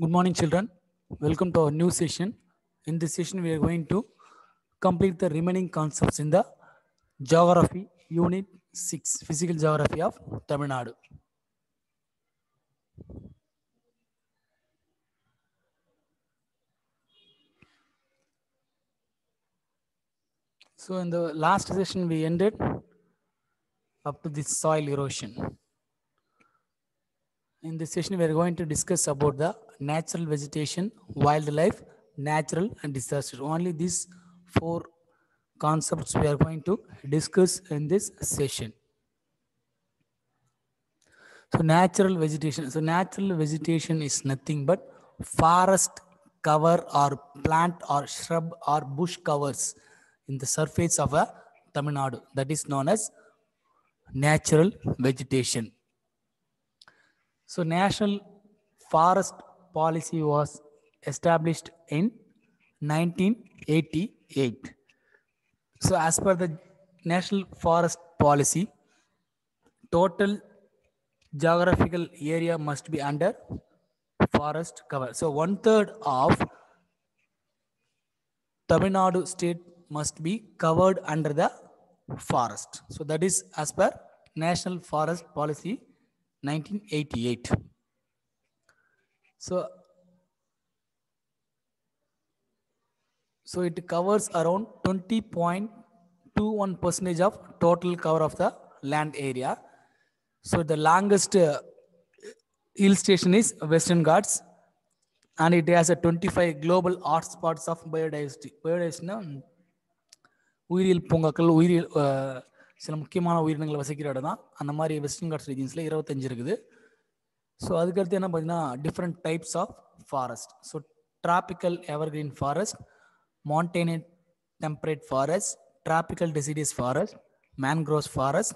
Good morning, children. Welcome to our new session. In this session, we are going to complete the remaining concepts in the Geography Unit 6, Physical Geography of Tamil Nadu. So, in the last session, we ended up to this soil erosion. In this session, we are going to discuss about the natural vegetation, wildlife, natural and disaster. Only these four concepts we are going to discuss in this session. So natural vegetation. So natural vegetation is nothing but forest cover or plant or shrub or bush covers in the surface of a Tamil Nadu. That is known as natural vegetation. So National Forest Policy was established in 1988. So as per the National Forest Policy, total geographical area must be under forest cover. So 1/3 of Tamil Nadu state must be covered under the forest. So that is as per National Forest Policy 1988. So it covers around 20.21% of total cover of the land area. So the longest hill station is Western Ghats, and it has a 25 global hotspots of biodiversity. Biodiversity உயிரியல் பூங்காக்கள், உயிரியல் சில முக்கியமான உயிரினங்களை வசிக்கிற இடம் தான். அந்த மாதிரி வெஸ்டர்ன் காட்ஸ் ரீஜன்ஸில் 25 இருக்குது. ஸோ அதுக்கடுத்து என்ன பார்த்தீங்கன்னா different types of forest. So tropical evergreen forest, montane wet temperate forest, tropical deciduous forest, mangroves forest,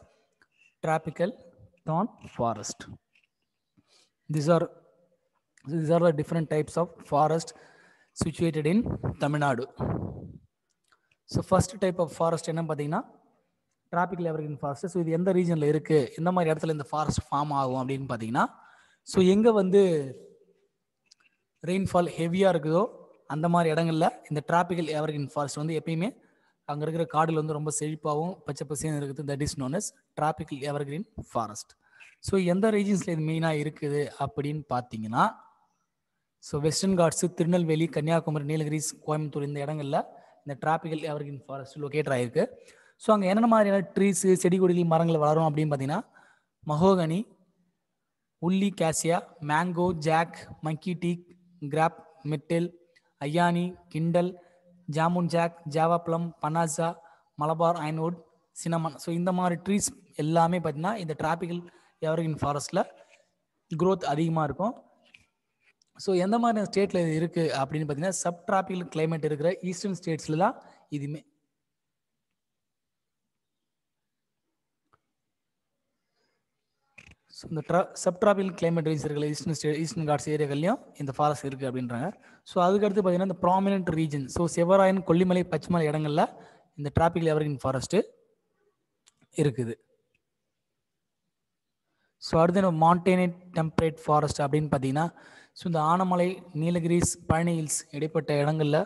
tropical thorn forest. These are the different types of forest situated in Tamil Nadu. So first type of forest என்ன பார்த்தீங்கன்னா tropical evergreen forest. So இது எந்த ரீஜனில் இருக்குது, எந்த மாதிரி இடத்துல இந்த ஃபாரஸ்ட் ஃபார்ம் ஆகும் அப்படின்னு பார்த்தீங்கன்னா, ஸோ எங்கே வந்து ரெயின்ஃபால் ஹெவியாக இருக்குதோ அந்த மாதிரி இடங்களில் இந்த டிராபிக்கல் எவர்கிரீன் ஃபாரஸ்ட் வந்து எப்பயுமே அங்கே இருக்கிற காடுகள் வந்து ரொம்ப செழிப்பாகவும் பச்சை பசேன்னு இருக்குது. That is known as tropical evergreen forest. So எந்த ரீஜன்ஸில் இது மெயினாக இருக்குது அப்படின்னு பார்த்தீங்கன்னா, ஸோ வெஸ்டர்ன் காட்ஸு, திருநெல்வேலி, கன்னியாகுமரி, நீலகிரிஸ், கோயம்புத்தூர் இந்த இடங்களில் இந்த டிராபிக்கல் எவர்கிரீன் ஃபாரஸ்ட் லொக்கேட் ஆகிருக்கு. ஸோ அங்கே என்னென்ன மாதிரியான ட்ரீஸு, செடி கொடிகள், மரங்கள் வளரும் அப்படின்னு பார்த்தீங்கன்னா, மஹோகனி, உள்ளி cassia, mango, jack, monkey teak, கிராப், மெட்டல், ஐயானி, கிண்டல், ஜாமுன் ஜாக், ஜாவா ப்ளம், பனாசா, மலபார் ஐன்வுட், சினமன். ஸோ இந்த மாதிரி ட்ரீஸ் எல்லாமே பார்த்தீங்கன்னா இந்த டிராபிக்கல் எவர்கிரீன் ஃபாரஸ்ட்டில் க்ரோத் அதிகமாக இருக்கும். ஸோ எந்த மாதிரி ஸ்டேட்டில் இது இருக்குது அப்படின்னு பார்த்தீங்கன்னா, சப் டிராபிக்கல் கிளைமேட் இருக்கிற ஈஸ்டர்ன் ஸ்டேட்ஸில் தான் இதுமே. ஸோ இந்த சப் டிராபிக்கல் கிளைமேட் ரீஜன்ஸ் இருக்கிற ஈஸ்டர்ன் காட்ஸ் ஏரியாக்கள்லையும் இந்த ஃபாரஸ்ட் இருக்குது அப்படின்றாங்க. ஸோ அதுக்கடுத்து பார்த்தீங்கன்னா இந்த prominent region, so Servarayan, Kollimalai, Pachaimalai இடங்களில் இந்த டிராபிக்கல் எவர்கிரீன் ஃபாரஸ்ட்டு இருக்குது. ஸோ அடுத்து நம்ம மான்டேனட் டெம்பரேட் ஃபாரஸ்ட் அப்படின்னு பார்த்தீங்கன்னா, ஸோ இந்த ஆனமலை, நீலகிரிஸ், பழனி ஹில்ஸ் இடைப்பட்ட இடங்களில்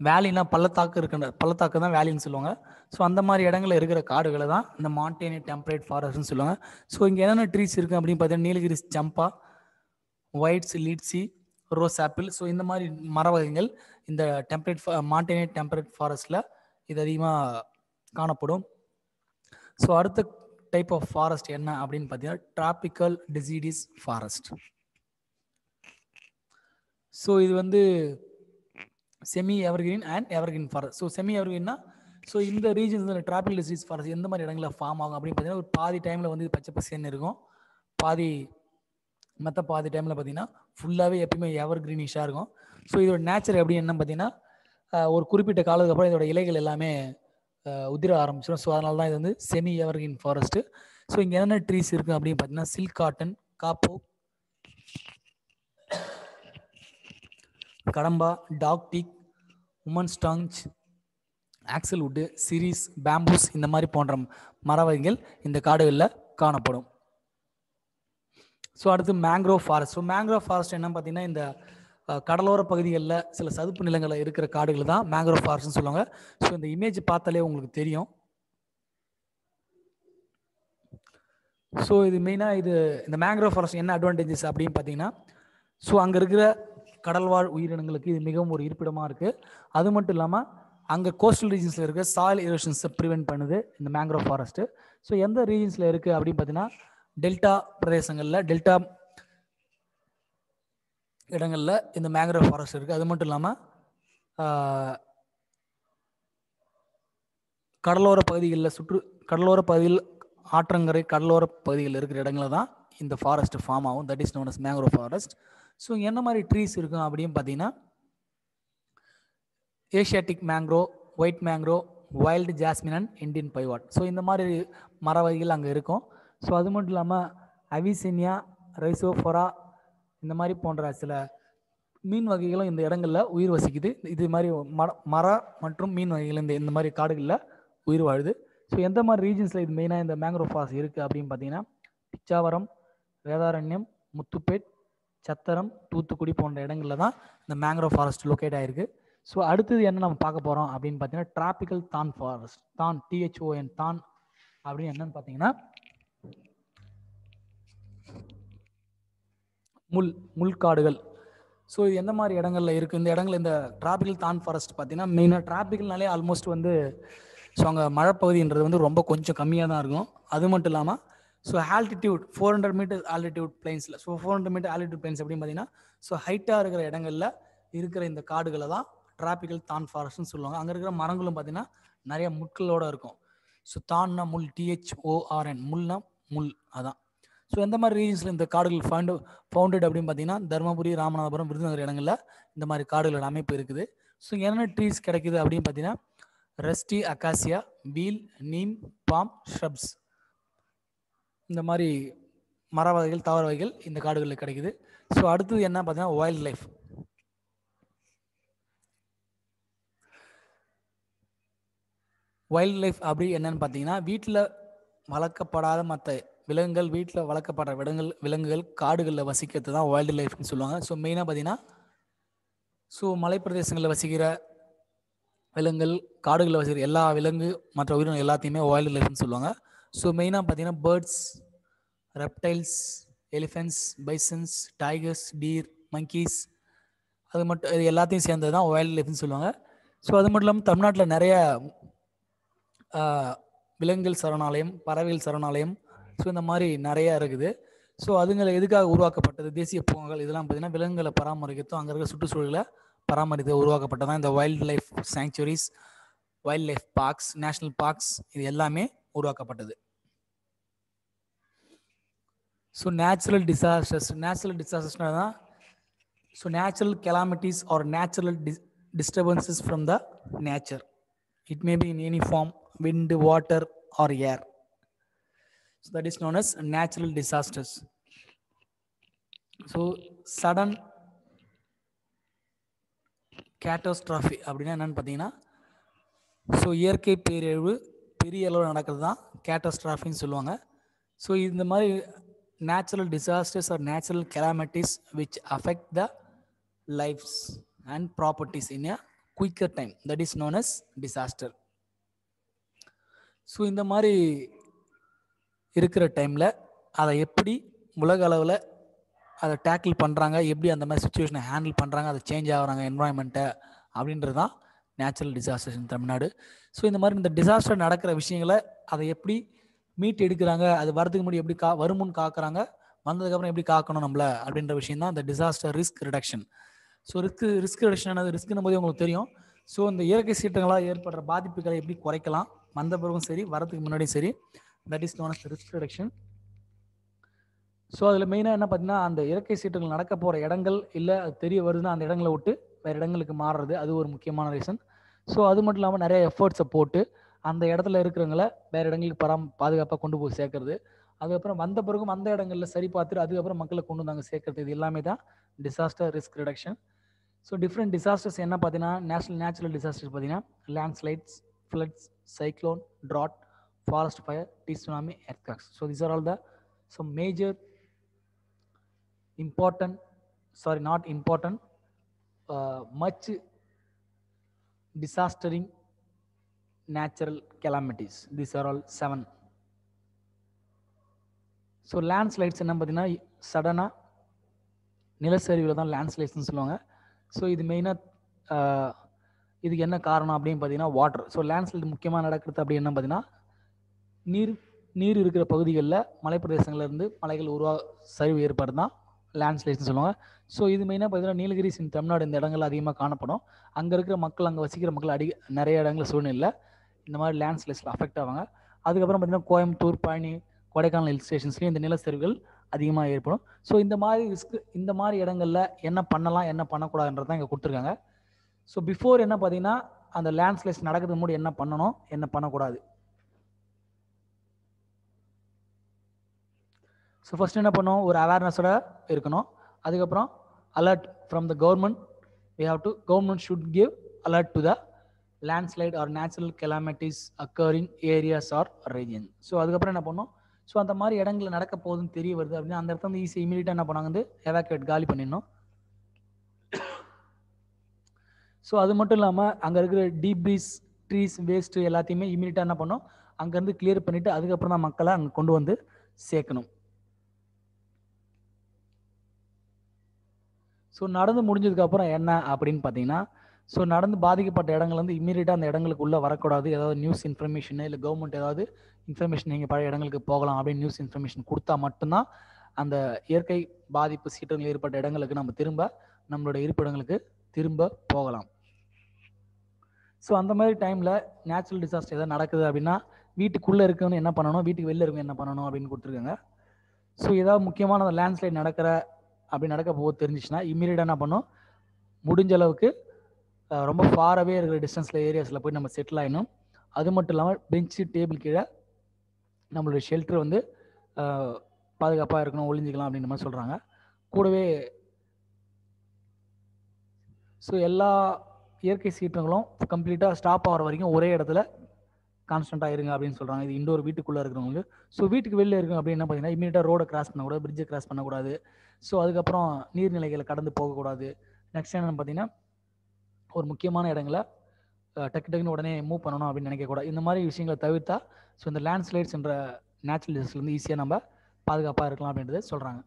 வேலினா பள்ளத்தாக்கு இருக்கின்ற பள்ளத்தாக்கு தான் வேலின்னு சொல்லுவாங்க. ஸோ அந்த மாதிரி இடங்களில் இருக்கிற காடுகளை தான் இந்த மான்டேனட் டெம்பரேட் ஃபாரஸ்ட்னு சொல்லுவாங்க. ஸோ இங்கே என்னென்ன ட்ரீஸ் இருக்குது அப்படின்னு பார்த்தீங்கன்னா, நீலகிரிஸ் சம்பா, ஒயிட்ஸ், லீட்ஸி, ரோஸ் ஆப்பிள். ஸோ இந்த மாதிரி மர வகைகள் இந்த மான்டேனட் டெம்பரேட் ஃபாரஸ்ட்டில் இது அதிகமாக காணப்படும். ஸோ அடுத்த டைப் ஆஃப் ஃபாரஸ்ட் என்ன அப்படின்னு பார்த்தீங்கன்னா டிராபிக்கல் டெசிடியஸ் ஃபாரஸ்ட். ஸோ இது வந்து semi evergreen and evergreen forest. So semi எவர்கிரீன்னா, ஸோ இந்த ரீஜன்ஸ் டிராபிக்கல் டெசிடியஸ் ஃபாரஸ்ட் எந்த மாதிரி இடங்களில் ஃபார்ம் ஆகும் அப்படின்னு பார்த்தீங்கன்னா, ஒரு பாதி டைமில் வந்து பச்சை பசேன்னு இருக்கும், மற்ற பாதி டைமில் பார்த்தீங்கன்னா ஃபுல்லாகவே எப்பயுமே எவர்கிரீனிஷாக இருக்கும். ஸோ இதோட நேச்சர் எப்படி என்ன பார்த்தீங்கன்னா, ஒரு குறிப்பிட்ட காலத்துக்கு அப்புறம் இதோட இலைகள் எல்லாமே உதிர ஆரம்பிச்சிடும். ஸோ அதனால தான் இது வந்து செமி எவர்கிரீன் ஃபாரஸ்ட்டு. ஸோ இங்கே என்னென்ன ட்ரீஸ் இருக்குது அப்படின்னு பார்த்தீங்கன்னா, சில்க் காட்டன், காப்போ, கடம்பா, talk டீக், woman ஸ்டாங்ச், axle wood, சிரிஸ், bamboos இந்த மாதிரி போன்ற மர வகைகள் இந்த காடுகளில் காணப்படும். ஸோ அடுத்து mangrove forest. So mangrove forest என்ன பார்த்தீங்கன்னா, இந்த கடலோர பகுதிகளில் சில சதுப்பு நிலங்களில் இருக்கிற காடுகள் தான் மேங்க்ரோவ் ஃபாரஸ்ட்னு சொல்லுவாங்க. ஸோ இந்த இமேஜ் பார்த்தாலே உங்களுக்கு தெரியும். ஸோ இது மெயினாக இந்த மேங்க்ரோவ் ஃபாரஸ்ட் என்ன அட்வான்டேஜஸ் அப்படின்னு பார்த்தீங்கன்னா, ஸோ அங்கே இருக்கிற கடல்வாழ் உயிரினங்களுக்கு இது மிகவும் ஒரு இருப்பிடமாக இருக்குது. அது மட்டும் இல்லாமல் அங்கே கோஸ்டல் ரீஜன்ஸில் இருக்க சாயில் எரோஷன்ஸை ப்ரிவென்ட் பண்ணுது இந்த மேங்க்ரோவ் ஃபாரஸ்ட்டு. ஸோ எந்த ரீஜன்ஸில் இருக்குது அப்படின்னு பார்த்தீங்கன்னா, டெல்டா பிரதேசங்களில், டெல்டா இடங்களில் இந்த மேங்க்ரோவ் ஃபாரஸ்ட் இருக்குது. அது மட்டும் இல்லாமல் கடலோர பகுதிகளில் கடலோர பகுதியில் ஆற்றங்கரை கடலோர பகுதிகளில் இருக்கிற இடங்களில் தான் இந்த ஃபாரஸ்ட் ஃபார்ம் ஆகும். That is known as mangrove forest. So என்ன மாதிரி ட்ரீஸ் இருக்கும் அப்படின்னு பார்த்தீங்கன்னா, Asiatic mangrove, white mangrove, wild jasmine and Indian பைவாட். ஸோ இந்த மாதிரி மர வகைகள் அங்கே இருக்கும். ஸோ அது மட்டும் இல்லாமல் அவிசினியா, ரைசோஃபோரா இந்த மாதிரி போன்ற சில மீன் வகைகளும் இந்த இடங்களில் உயிர் வசிக்குது. இது மாதிரி மர மற்றும் மீன் வகைகள் இந்த மாதிரி காடுகளில் உயிர் வாழுது. ஸோ எந்த மாதிரி ரீஜன்ஸில் இது மெயினாக இந்த மேங்க்ரோவ் ஃபாரஸ்ட் இருக்குது அப்படின்னு பார்த்தீங்கன்னா, பிச்சாவரம், வேதாரண்யம், முத்துப்பேட், சத்திரம், தூத்துக்குடி போன்ற இடங்களில் தான் இந்த மேங்க்ரோவ் ஃபாரஸ்ட் லொக்கேட் ஆகிருக்கு. ஸோ அடுத்தது என்ன நம்ம பார்க்க போகிறோம் அப்படின்னு பார்த்தீங்கன்னா, டிராபிக்கல் தான் ஃபாரஸ்ட். தான், THON, தான் அப்படின்னு என்னன்னு பார்த்தீங்கன்னா, முள்காடுகள். ஸோ இது எந்த மாதிரி இடங்களில் இருக்குது? இந்த இடங்கள் இந்த டிராபிக்கல் தான் ஃபாரஸ்ட் பார்த்தீங்கன்னா, மெயினாக டிராபிக்கல்னாலே ஆல்மோஸ்ட் ஸோ அங்கே மழைப்பகுதின்றது ரொம்ப கொஞ்சம் கம்மியாக தான் இருக்கும். அது மட்டும் இல்லாமல் ஸோ ஆல்டிடியூட் 400 மீட்டர் ஆல்டிடியூட் பிளைன்ஸில், ஸோ 400 மீட்டர் ஆல்டிடியூட் பிளைன்ஸ் அப்படின்னு பார்த்தீங்கன்னா, ஸோ ஹைட்டாக இருக்கிற இடங்களில் இருக்கிற இந்த காடுகளை தான் டிராபிக்கல் தான் ஃபாரஸ்ட்னு சொல்லுவாங்க. அங்கே இருக்கிற மரங்களும் பார்த்தீங்கன்னா நிறைய முட்களோடு இருக்கும். ஸோ தான்னா முள், THORN, முள்னா முள், அதான். ஸோ எந்த மாதிரி ரீஜன்ஸில் இந்த காடுகள் ஃபவுண்டட் அப்படின்னு பார்த்தீங்கன்னா, தருமபுரி, ராமநாதபுரம், விருதுநகர் இடங்களில் இந்த மாதிரி காடுகளோட அமைப்பு இருக்குது. ஸோ என்னென்ன ட்ரீஸ் கிடைக்குது அப்படின்னு பார்த்தீங்கன்னா, ரஸ்டி, அக்காசியா, வீல், நீம், பாம், ஷ்ரப்ஸ், இந்த மாதிரி மர வகைகள், தாவர வகைகள் இந்த காடுகளில் கிடைக்குது. ஸோ அடுத்தது என்ன பார்த்தீங்கன்னா, வைல்ட் லைஃப். வைல்ட் லைஃப் அப்படி என்னன்னு பார்த்தீங்கன்னா, வீட்டில் வளர்க்கப்படாத மற்ற விலங்குகள், வீட்டில் வளர்க்கப்படுற விலங்குகள் காடுகளில் வசிக்கிறது தான் வைல்டு லைஃப்னு சொல்லுவாங்க. ஸோ மெயினாக பார்த்தீங்கன்னா, ஸோ மலைப்பிரதேசங்களில் வசிக்கிற விலங்குகள், காடுகளில் வசிக்கிற எல்லா விலங்கு மற்ற உயிரினங்கள் எல்லாத்தையுமே வைல்டு லைஃப்னு சொல்லுவாங்க. ஸோ மெயினாக பார்த்தீங்கன்னா, birds, reptiles, elephants, bisons, tigers, deer, monkeys, அது மட்டும் இது எல்லாத்தையும் சேர்ந்தது தான் வைல்டு லைஃப்னு சொல்லுவாங்க. ஸோ அது மட்டும் இல்லாமல் தமிழ்நாட்டில் நிறைய விலங்குகள் சரணாலயம், பறவைகள் சரணாலயம், ஸோ இந்த மாதிரி நிறையா இருக்குது. ஸோ அதுங்களை எதுக்காக உருவாக்கப்பட்டது? தேசிய பூங்காக்கள் இதெல்லாம் பார்த்தீங்கன்னா விலங்குகளை பராமரிக்கிறதும் அங்கே இருக்கிற சுற்றுச்சூழலை பராமரித்து உருவாக்கப்பட்டதான் இந்த wild life sanctuaries, wild life parks, national parks, இது எல்லாமே உருவாக்கப்பட்டது. ஸோ நேச்சுரல் டிசாஸ்டர்ஸ்னால் தான் so natural calamities or natural disturbances from the nature. It may be in any form, wind, water or air. So that is known as natural disasters. So sudden catastrophe அப்படின்னா என்னன்னு பார்த்தீங்கன்னா, so இயற்கை பேரழிவு பெரிய அளவில் நடக்கிறது தான் கேட்டஸ்ட்ராஃபின்னு சொல்லுவாங்க. ஸோ இந்த மாதிரி natural disasters or natural calamities which affect the lifes and properties in a quicker time, that is known as disaster. So இந்த மாதிரி இருக்கிற டைமில் அதை எப்படி உலக அளவில் அதை டேக்கிள் பண்ணுறாங்க, எப்படி அந்த மாதிரி சுச்சுவேஷனை ஹேண்டில் பண்ணுறாங்க, அதை சேஞ்ச் ஆகிறாங்க என்வாயன்மெண்ட்டை அப்படின்றது தான் நேச்சுரல் டிசாஸ்டர்ஸ் இன் தமிழ்நாடு. ஸோ இந்த மாதிரி இந்த டிசாஸ்டர் நடக்கிற விஷயங்களை அதை எப்படி மீட் எடுக்கிறாங்க, அது வரதுக்கு முன்னாடி எப்படி வருமுன் காக்குறாங்க, வந்ததுக்கப்புறம் எப்படி காக்கணும் நம்மள அப்படின்ற விஷயம் தான் இந்த disaster risk reduction. So risk reduction ஆனது ரிஸ்க்குன்னு போது உங்களுக்கு தெரியும். ஸோ இந்த இயற்கை சீற்றங்களால் ஏற்படுற பாதிப்புகளை எப்படி குறைக்கலாம், வந்த பிறகும் சரி வரதுக்கு முன்னாடியும் சரி, that is known as risk reduction. So அதில் மெயினாக என்ன பார்த்தீங்கன்னா, அந்த இயற்கை சீற்றங்கள் நடக்க போகிற இடங்கள் இல்லை அது தெரிய வருதுன்னா அந்த இடங்களை விட்டு வேறு இடங்களுக்கு மாறுறது, அது ஒரு முக்கியமான ரீசன். ஸோ அது மட்டும் இல்லாமல் நிறைய எஃபர்ட்ஸை போட்டு அந்த இடத்துல இருக்கிறவங்கள வேறு இடங்களுக்கு பாதுகாப்பாக கொண்டு போய் சேர்க்கறது, அதுக்கப்புறம் வந்த பிறகும் அந்த இடங்களில் சரி பார்த்துட்டு அதுக்கப்புறம் மக்களை கொண்டு வந்தாங்க சேர்க்கறது, இது எல்லாமே தான் disaster risk reduction. So different disasters என்ன பார்த்தீங்கன்னா, நேச்சுரல் டிசாஸ்டர்ஸ் பார்த்தீங்கன்னா landslides, floods, cyclone, drought, forest fire, tsunami, earthquakes. So these are all the some major important, not important, much disastering natural calamities. These are all 7. So landslides என்ன பார்த்தீங்கன்னா சடனாக நிலச்சரிவில் தான் லேண்ட்ஸ்லைட்ஸ்னு சொல்லுவாங்க. So இது மெயினாக இதுக்கு என்ன காரணம் அப்படின்னு பார்த்தீங்கன்னா வாட்டர். ஸோ லேண்ட்ஸ்லைட் முக்கியமாக நடக்கிறது அப்படி என்ன பார்த்தீங்கன்னா நீர் இருக்கிற பகுதிகளில் மலைப்பிரதேசங்கள்லேருந்து மலைகள் சரிவு ஏற்படுறது தான் லேண்ட்ஸ்லைட்ஸ்னு சொல்லுவாங்க. ஸோ இது மெயினாக பார்த்தீங்கன்னா நீலகிரிஸ் இன் தமிழ்நாடு இந்த இடங்கள் அதிகமாக காணப்படும். அங்கே இருக்கிற மக்கள், அங்கே வசிக்கிற மக்கள் நிறைய இடங்கள் சூழ்நிலை இந்த மாதிரி லேண்ட்ஸ்லைட்ஸில் அஃபெக்ட் ஆவாங்க. அதுக்கப்புறம் பார்த்தீங்கன்னா கோயம்புத்தூர், பழனி, கொடைக்கானல் ஹில் ஸ்டேஷன்ஸ்லேயும் இந்த நிலச்சரிவுகள் அதிகமாக ஏற்படும். ஸோ இந்த மாதிரி இடங்களில் என்ன பண்ணலாம், என்ன பண்ணக்கூடாதுன்றது தான் இங்கே கொடுத்துருக்காங்க. ஸோ பிஃபோர் என்ன பார்த்தீங்கன்னா அந்த லேண்ட்ஸ்லைட்ஸ் நடக்கிறதுக்கு முன்னாடி என்ன பண்ணணும், என்ன பண்ணக்கூடாது. ஸோ ஃபர்ஸ்ட் என்ன பண்ணோம், ஒரு அவேர்னஸோட இருக்கணும். அதுக்கப்புறம் alert from the government. Government should give alert to the landslide or natural calamities occurring areas or region. So அதுக்கப்புறம் என்ன பண்ணோம், ஸோ அந்த மாதிரி இடங்களில் நடக்க போகுதுன்னு தெரிய வருது அப்படின்னா அந்த இடத்துல வந்து ஈஸியாக இமீடியட்டாக என்ன பண்ணாங்க வந்து எவாக்குவேட், காலி பண்ணிடணும். ஸோ அது மட்டும் இல்லாமல் அங்கே இருக்கிற டீப்ரீஸ், ட்ரீஸ், வேஸ்ட்டு எல்லாத்தையுமே இமீடியட்டாக என்ன பண்ணோம், அங்கேருந்து கிளியர் பண்ணிவிட்டு அதுக்கப்புறம் தான் மக்களை அங்கே கொண்டு வந்து சேர்க்கணும். ஸோ நடந்து முடிஞ்சதுக்கப்புறம் என்ன அப்படின்னு பார்த்தீங்கன்னா, ஸோ நடந்து பாதிக்கப்பட்ட இடங்கள் வந்து இம்மீடியட்டாக அந்த இடங்களுக்கு உள்ளே வரக்கூடாது. ஏதாவது நியூஸ் இன்ஃபர்மேஷனு இல்லை கவர்மெண்ட் ஏதாவது இன்ஃபர்மேஷன் நீங்கள் பழைய இடங்களுக்கு போகலாம் அப்படின்னு நியூஸ் இன்ஃபர்மேஷன் கொடுத்தா மட்டும்தான் அந்த இயற்கை பாதிப்பு சீற்றங்கள் ஏற்பட்ட இடங்களுக்கு நம்ம திரும்ப நம்மளுடைய இருப்பிடங்களுக்கு திரும்ப போகலாம். ஸோ அந்த மாதிரி டைமில் நேச்சுரல் டிசாஸ்டர் எதாவது நடக்குது அப்படின்னா வீட்டுக்குள்ளே இருக்கவங்க என்ன பண்ணணும், வீட்டுக்கு வெளில இருக்கவங்க என்ன பண்ணணும் அப்படின்னு கொடுத்துருக்காங்க. ஸோ ஏதாவது முக்கியமான அந்த லேண்ட்ஸ்லைட் நடக்க போது தெரிஞ்சிச்சுன்னா இம்மீடியட்டாக என்ன பண்ணணும், முடிஞ்ச அளவுக்கு ரொம்ப ஃபாராகவே இருக்கிற டிஸ்டன்ஸில் ஏரியாஸில் போய் நம்ம செட்டில் ஆகிடணும். அது மட்டும் இல்லாமல் பெஞ்சு, டேபிள் கீழே நம்மளுடைய ஷெல்டர் வந்து பாதுகாப்பாக இருக்கணும், ஒளிஞ்சிக்கலாம் அப்படின்ற மாதிரி சொல்கிறாங்க. கூடவே ஸோ எல்லா இயற்கை சீற்றங்களும் கம்ப்ளீட்டாக ஸ்டாப் ஆகிற வரைக்கும் ஒரே இடத்துல கான்ஸ்டண்ட்டாக இருங்க அப்படின்னு சொல்கிறாங்க. இது இண்டோர் வீட்டுக்குள்ளே இருக்கிறவங்களுக்கு. ஸோ வீட்டுக்கு வெளில இருக்கும் அப்படின்னு என்ன பார்த்தீங்கன்னா இமீடியட்டாக ரோடை கிராஸ் பண்ணக்கூடாது, பிரிட்ஜை கிராஸ் பண்ணக்கூடாது. ஸோ அதுக்கப்புறம் நீர்நிலைகளை கடந்து போகக்கூடாது. நெக்ஸ்ட் என்னென்னு பார்த்தீங்கன்னா ஒரு முக்கியமான இடங்களை டக்குன்னு உடனே மூவ் பண்ணணும் அப்படின்னு நினைக்கக்கூடாது. இந்த மாதிரி விஷயங்களை தவிர்த்தா ஸோ இந்த லேண்ட்ஸ்லைட்ஸ் என்ற நேச்சுரல் டிசாஸ்டர்லேருந்து ஈஸியாக நம்ம பாதுகாப்பாக இருக்கலாம் அப்படின்றத சொல்கிறாங்க.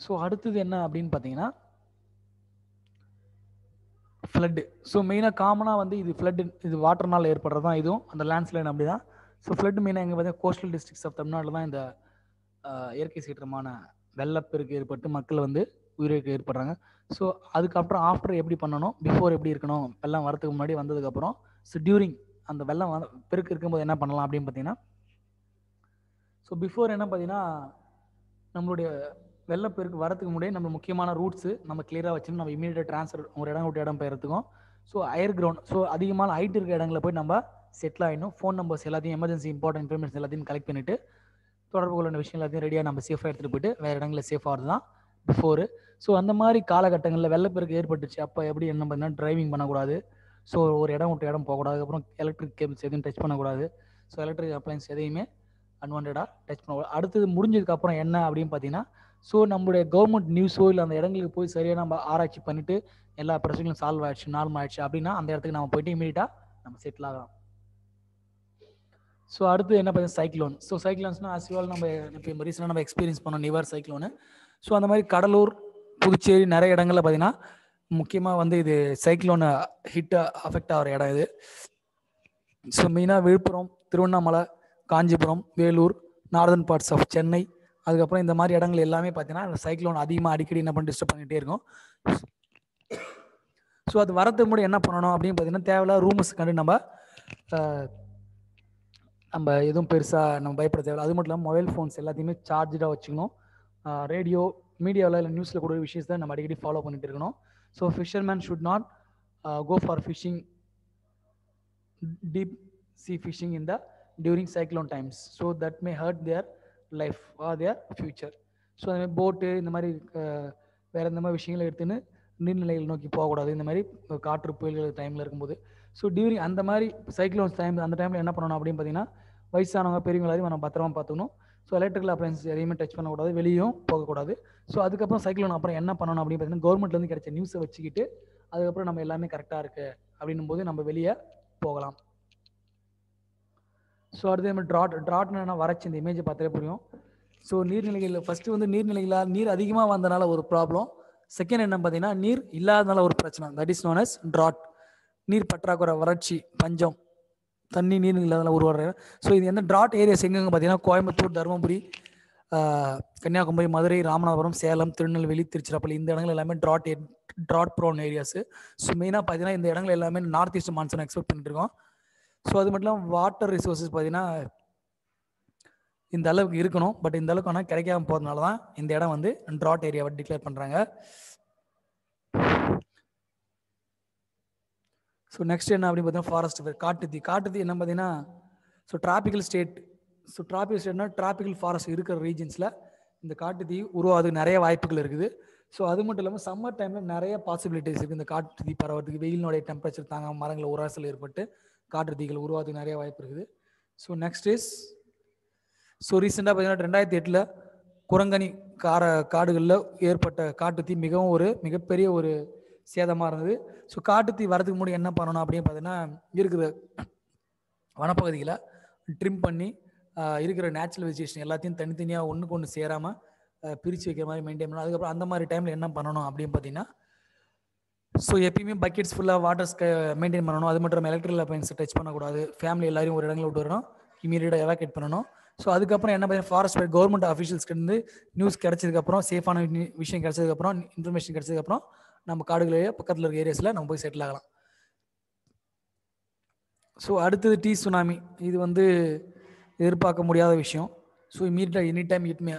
ஸோ அடுத்தது என்ன அப்படின்னு பார்த்தீங்கன்னா ஃப்ளட்டு. ஸோ மெயினாக காமனாக வந்து இது ஃப்ளட்டு, இது வாட்டர்னால் ஏற்படுறது தான் இதுவும் அந்த லேண்ட்ஸ்லைட் அப்படி தான். ஸோ ஃப்ளட் மெயினாக எங்கே பார்த்தீங்கன்னா கோஸ்டல் டிஸ்ட்ரிக்ஸ் ஆஃப் தமிழ்நாட்டில் தான் இந்த இயற்கை சீற்றமான வெள்ளப்பெருக்கு ஏற்பட்டு மக்கள் வந்து உயிரிழக்க ஏற்படுறாங்க. ஸோ அதுக்கப்புறம் ஆஃப்டர் எப்படி பண்ணணும், பிஃபோர் எப்படி இருக்கணும், வெள்ளம் வரதுக்கு முன்னாடி வந்ததுக்கப்புறம், ஸோ டியூரிங் அந்த வெள்ளம் பெருக்கு இருக்கும்போது என்ன பண்ணலாம் அப்படின்னு பார்த்தீங்கன்னா, ஸோ பிஃபோர் என்ன பார்த்தீங்கன்னா நம்மளுடைய வெள்ளப்பெருக்கு வரதுக்கு முன்னாடி நம்ம முக்கியமான ரூட்ஸு நம்ம கிளியராக வச்சுன்னு நம்ம இமீடியட்டாக ட்ரான்ஸ்ஃபர் ஒரு இடம் விட்டு இடம் போயிருத்துக்கும். ஸோ ஹையர் கிரவுண்ட், ஸோ அதிகமான ஹைட் இருக்கிற இடங்களில் போய் நம்ம செட்டில் ஆகிடணும். ஃபோன் நம்பர்ஸ் எல்லாத்தையும், எமர்ஜென்சி இம்பார்ட்டன்ட் இன்ஃபர்மேஷன் எல்லாத்தையும் கலெக்ட் பண்ணிவிட்டு தொடர்பு கொள்ள விஷயம் எல்லாத்தையும் ரெடியாக நம்ம சேஃபாக எடுத்துகிட்டு போயிட்டு வேறு இடங்களில் சேஃபாக ஆகிறது தான் பிஃபோரு. ஸோ அந்த மாதிரி காலகட்டங்களில் வெள்ளப்பெருக்கு ஏற்பட்டுச்சு அப்போ எப்படி என்ன பார்த்தீங்கன்னா டிரைவிங் பண்ணக்கூடாது. ஸோ ஒரு இடம் விட்டு இடம் போகக்கூடாது. அப்புறம் எலக்ட்ரிக் கேபிள்ஸ் எதையும் டச் பண்ணக்கூடாது. ஸோ எலக்ட்ரிக் அப்ளைன்ஸ் எதையுமே அன்வான்டாக டச் பண்ணக்கூடாது. அடுத்தது முடிஞ்சதுக்கப்புறம் என்ன அப்படின்னு பார்த்தீங்கன்னா, ஸோ நம்மளுடைய கவர்மெண்ட் நியூஸோ இல்லை அந்த இடங்களுக்கு போய் சரியாக நம்ம ஆராய்ச்சி பண்ணிவிட்டு எல்லா பிரச்சனைகளும் சால்வ் ஆகிடுச்சு, நார்மல் ஆகிடுச்சு அப்படின்னா அந்த இடத்துக்கு நம்ம போயிட்டு இமீடியட்டாக நம்ம செட்டில் ஆகலாம். ஸோ அடுத்து என்ன பார்த்தீங்கன்னா சைக்ளோன். ஸோ சைக்ளோன்ஸ்னால் ஆஸ்யூவல் நம்ம இப்போ ரீசெண்டாக நம்ம எக்ஸ்பீரியன்ஸ் பண்ணோம் நிவர் சைக்ளோனு. ஸோ அந்த மாதிரி கடலூர், புதுச்சேரி நிறைய இடங்களில் பார்த்தீங்கன்னா முக்கியமாக வந்து இது சைக்ளோனை அஃபெக்ட் ஆகிற இடம் இது. ஸோ மெயினாக Villupuram, Tiruvannamalai, Kanchipuram, Vellore, northern parts of Chennai, அதுக்கப்புறம் இந்த மாதிரி இடங்கள் எல்லாமே பார்த்தீங்கன்னா சைக்ளோன் அதிகமாக அடிக்கடி என்ன பண்ணி டிஸ்டர்ப் பண்ணிகிட்டே இருக்கும். ஸோ அது வரதுக்கு முன்னாடி என்ன பண்ணணும் அப்படின்னு பார்த்தீங்கன்னா தேவையில்ல ரூமர்ஸ் கண்டு நம்ம எதுவும் பெருசாக நம்ம பயப்பட தேவை. அது மட்டும் இல்லாமல் மொபைல் ஃபோன்ஸ் எல்லாத்தையுமே சார்ஜாக வச்சுக்கணும். ரேடியோ, மீடியாவில் இல்லை நியூஸில் கூட விஷயத்தை நம்ம அடிக்கடி ஃபாலோ பண்ணிட்டு இருக்கணும். So fisherman should not go for fishing, deep sea fishing in the during cyclone times, so that may hurt their life or their future. So அந்த மாதிரி போட்டு இந்த மாதிரி வேறு இந்த மாதிரி விஷயங்களை எடுத்துன்னு நீர்நிலைகள் நோக்கி போகக்கூடாது இந்த மாதிரி காற்று புயல்கள் டைமில் இருக்கும்போது. ஸோ டியூரிங் அந்த மாதிரி சைக்ளோன்ஸ் டைம் அந்த டைமில் என்ன பண்ணணும் அப்படின்னு பார்த்தீங்கன்னா வயசானவங்க, பெரியவங்க எல்லாத்தையும் நம்ம பத்திரமா பார்த்துக்கணும். ஸோ எலக்ட்ரிக்கல் அப்ளைன்சஸ் எதையுமே டச் பண்ணக்கூடாது, வெளியும் போகக்கூடாது. ஸோ அதுக்கப்புறம் சைக்ளோன் அப்புறம் என்ன பண்ணணும் அப்படின்னு பார்த்தீங்கன்னா, கவர்மெண்ட்லேருந்து கிடைச்ச நியூஸை வச்சுக்கிட்டு அதுக்கப்புறம் நம்ம எல்லாமே கரெக்டாக இருக்குது அப்படின்னும் போது நம்ம வெளியே போகலாம். ஸோ அடுத்து நம்ம ட்ராட்னா வறட்சி, இந்த இமேஜை பார்த்தாலே புரியும். ஸோ நீர்நிலைகள் ஃபஸ்ட்டு வந்து நீர்நிலைகளால் நீர் அதிகமாக வந்தனால ஒரு ப்ராப்ளம். செகண்ட் என்ன பார்த்தீங்கன்னா, நீர் இல்லாதனால ஒரு பிரச்சனை. That is known as drought. நீர் பற்றாக்குறை, வறட்சி, பஞ்சம், தண்ணி நீர் இல்லாதனால உருவாடுற. ஸோ இது எந்த ட்ராட் ஏரியாஸ் எங்கெங்க பார்த்தீங்கன்னா, கோயம்புத்தூர், தருமபுரி, கன்னியாகுமரி, மதுரை, ராமநாதபுரம், சேலம், திருநெல்வேலி, திருச்சிராப்பள்ளி, இந்த இடங்கள் எல்லாமே ட்ராட் ப்ரோன் ஏரியாஸ். ஸோ மெயினாக பார்த்தீங்கன்னா இந்த இடங்கள் எல்லாமே நார்த் ஈஸ்ட் மான்சூன் எக்ஸ்பெக்ட் பண்ணிட்டு இருக்கோம். ஸோ அது மட்டும் இல்லாமல் வாட்டர் ரிசோர்ஸஸ் பார்த்தீங்கன்னா இந்த அளவுக்கு இருக்கணும், பட் இந்த அளவுக்கு ஆனால் கிடைக்காம போகிறதுனால தான் இந்த இடம் வந்து ட்ராட் ஏரியாவை டிக்ளேர் பண்ணுறாங்க. ஸோ நெக்ஸ்ட் என்ன அப்படின்னு பார்த்தீங்கன்னா ஃபாரஸ்ட் ஃபயர், காட்டுத்தீ என்ன பார்த்தீங்கன்னா, ஸோ டிராபிக்கல் ஸ்டேட். ஸோ டிராபிக்கல் ஸ்டேட்னா டிராபிக்கல் ஃபாரஸ்ட் இருக்கிற ரீஜன்ஸில் இந்த காட்டுத்தீ உருவாகிறதுக்கு நிறைய வாய்ப்புகள் இருக்குது. ஸோ அது மட்டும் இல்லாமல் சம்மர் டைமில் நிறைய பாசிபிலிட்டிஸ் இருக்குது இந்த காட்டுத்தீ பரவறதுக்கு. வெயிலினுடைய டெம்பரேச்சர் தாங்க மரங்களை உராசல் ஏற்பட்டு காட்டுத்தீகள் உருவாகிறதுக்கு நிறைய வாய்ப்பு இருக்குது. ஸோ நெக்ஸ்ட் இஸ், ஸோ ரீசெண்டாக பார்த்தீங்கன்னா 2008 குரங்கணி காடுகளில் ஏற்பட்ட காட்டுத்தீ மிகப்பெரிய ஒரு சேதமாக இருந்தது. ஸோ காட்டுத்தீ வரதுக்கு முன்னாடி என்ன பண்ணணும் அப்படின்னு பார்த்தீங்கன்னா, இருக்கிற வனப்பகுதிகளை ட்ரிம் பண்ணி இருக்கிற நேச்சுரல் வெஜிடேஷன் எல்லாத்தையும் தனித்தனியாக ஒன்றுக்கு ஒன்று சேராமல் பிரித்து வைக்கிற மாதிரி மெயின்டைன் பண்ணணும். அதுக்கப்புறம் அந்த மாதிரி டைமில் என்ன பண்ணணும் அப்படின்னு பார்த்தீங்கன்னா, ஸோ எப்பயுமே பக்கெட்ஸ் ஃபுல்லாக வாட்டர்ஸ் மெயின்டைன் பண்ணணும். அது மட்டும் எலக்ட்ரிக்கல் அப்ளைன்ஸை டச் பண்ணக்கூடாது. ஃபேமிலி எல்லாரையும் ஒரு இடங்களை விட்டு வரணும், இமீடியட்டாக எவாக்குவேட் பண்ணணும். ஸோ அதுக்கப்புறம் என்ன பார்த்தீங்கன்னா, ஃபாரஸ்ட் ஃபயர் கவர்மெண்ட் அஃபிஷியல்ஸ்க்கு நியூஸ் கிடைச்சதுக்கப்புறம், சேஃபான விஷயம் கிடைச்சதுக்கப்புறம், இன்ஃபர்மேஷன் கிடைச்சதுக்கப்புறம் நம்ம காடுகளே பக்கத்தில் இருக்க ஏரியாஸில் நம்ம போய் செட்டில் ஆகலாம். ஸோ அடுத்தது டீ சுனாமி. இது வந்து எதிர்பார்க்க முடியாத விஷயம். ஸோ இமீடியட்டாக any time it may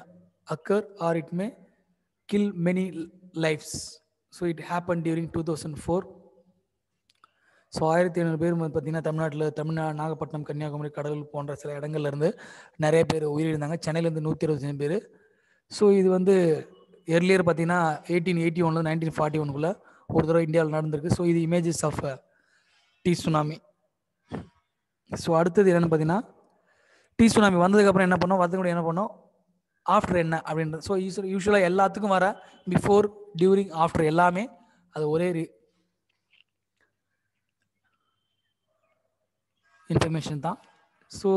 occur or it may kill many lifes. So it happen during 2004. So 1500 பேர் பார்த்தீங்கன்னா தமிழ்நாடு நாகப்பட்டினம், கன்னியாகுமரி, கடலூர் போன்ற சில இடங்கள்லேருந்து நிறைய பேர் உயிரிழந்தாங்க. சென்னையிலேருந்து 125 பேர். ஸோ இது வந்து எர்லியர் பார்த்தீங்கன்னா 1881 1941 ஒரு தடவை இந்தியாவில் நடந்திருக்கு. ஸோ இது images of the tsunami. So அடுத்தது என்னென்னு பார்த்தீங்கன்னா, டீ சுனாமி வந்ததுக்கப்புறம் என்ன பண்ணோம், வரதுக்கு என்ன பண்ணோம், ஆஃப்டர் என்ன அப்படின்றது. ஸோ யூஸ்வலாக எல்லாத்துக்கும் வர பிஃபோர், டியூரிங், ஆஃப்டர் எல்லாமே அது ஒரே இன்ஃபர்மேஷன் தான். ஸோ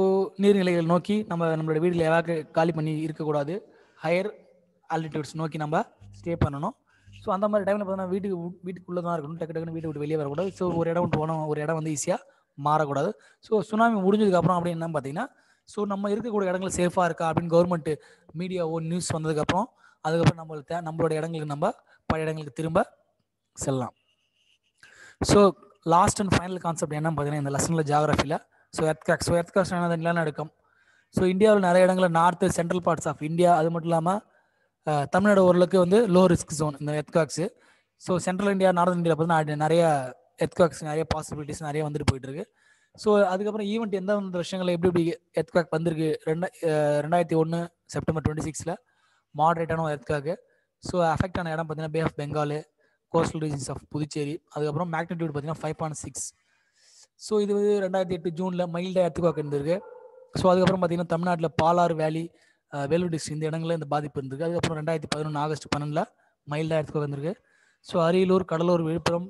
நீர்நிலைகள் நோக்கி நம்மளோட வீடுகளை காலி பண்ணி இருக்கக்கூடாது. ஹையர் ஆல்டிடியூட்ஸ் நோக்கி நம்ம ஸ்டே பண்ணணும். ஸோ அந்த மாதிரி டைமில் பார்த்தீங்கன்னா வீட்டுக்குள்ளே தான் இருக்கணும். டக்குன்னு வீட்டை விட்டு வெளியே வரக்கூடாது. ஸோ ஒரு இடம் போனோம், ஒரு இடம் வந்து ஈஸியாக மாறக்கூடாது. ஸோ சுனாமி முடிஞ்சதுக்கப்புறம் அப்படின்னு என்ன பார்த்தீங்கன்னா, ஸோ நம்ம இருக்கக்கூடிய இடங்கள் சேஃபாக இருக்கா அப்படின்னு கவர்மெண்ட் மீடியாவோ நியூஸ் வந்ததுக்கப்புறம் அதுக்கப்புறம் நம்மளோட இடங்களுக்கு நம்ம பழைய இடங்களுக்கு திரும்ப செல்லலாம். So last and final concept என்னன்னு பார்த்தீங்கன்னா இந்த லெசனில் ஜியாகிரஃபியில், ஸோ எர்த்குவேக்ஸ் என்னது, நிலநடுக்கம். ஸோ இந்தியாவில் நிறைய இடங்களில் north central parts of India, அது மட்டும் இல்லாமல் தமிழ்நாடு ஓரளவுக்கு வந்து லோ ரிஸ்க் ஜோன் இந்த earthquakes. So central India, northern இந்தியாவில் பார்த்தீங்கன்னா நிறைய எர்த்குவேக்ஸ், நிறைய பாசிபிலிட்டிஸ் நிறைய வந்துட்டு போயிட்டு இருக்கு. ஸோ அதுக்கப்புறம் ஈவெண்ட் எந்தெந்த வருஷங்களில் எப்படி எர்த்குவேக் வந்திருக்கு, 2001 செப்டம்பர் 26 மாடரேட்டான எர்த்குவேக். ஸோ அஃபெக்ட் ஆன இடம் பார்த்தீங்கன்னா bay of Bengal, coastal regions of Puducherry. அதுக்கப்புறம் மேக்னிடியூட் பார்த்தீங்கன்னா 5.6. ஸோ இது வந்து 2008 ஜூனில் மைல்டாக எர்த்குவேக் இருந்திருக்கு. ஸோ அதுக்கப்புறம் பார்த்தீங்கன்னா தமிழ்நாட்டில் பாலாறு வேலி, வேலூர் டிஸ்ட்ரிக்ட் இந்த இடங்களில் இந்த பாதிப்பு இருந்திருக்கு. அதுக்கப்புறம் 2011 ஆகஸ்ட் 12 மைல்டாக எர்த்குவேக் வந்திருக்கு. ஸோ அரியலூர், கடலூர், விழுப்புரம்,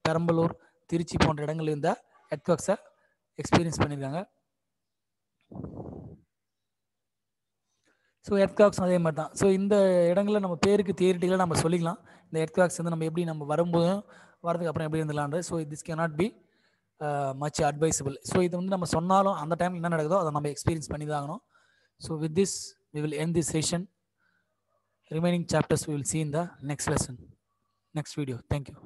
பெரம்பலூர், திருச்சி போன்ற இடங்களில் இந்த எர்த்குவேக்ஸை எக்ஸ்பீரியன்ஸ் பண்ணியிருக்காங்க. ஸோ எர்த்குவேக்ஸ் அதே மாதிரி தான். ஸோ இந்த இடங்களில் நம்ம பேருக்கு தியரிட்டிக்கலாக நம்ம சொல்லிக்கலாம். இந்த எர்த்குவேக்ஸ் வந்து நம்ம எப்படி நம்ம வரும்போதும் வரதுக்கு அப்புறம் எப்படி இருந்துலான்றது. So this can not be much advisable. So இது வந்து நம்ம சொன்னாலும் அந்த டைம் என்ன நடக்குதோ அதை நம்ம எக்ஸ்பீரியன்ஸ் பண்ணி தான் ஆகணும். So with this we will end this session. Remaining chapters we will see in the next lesson, next video. Thank you.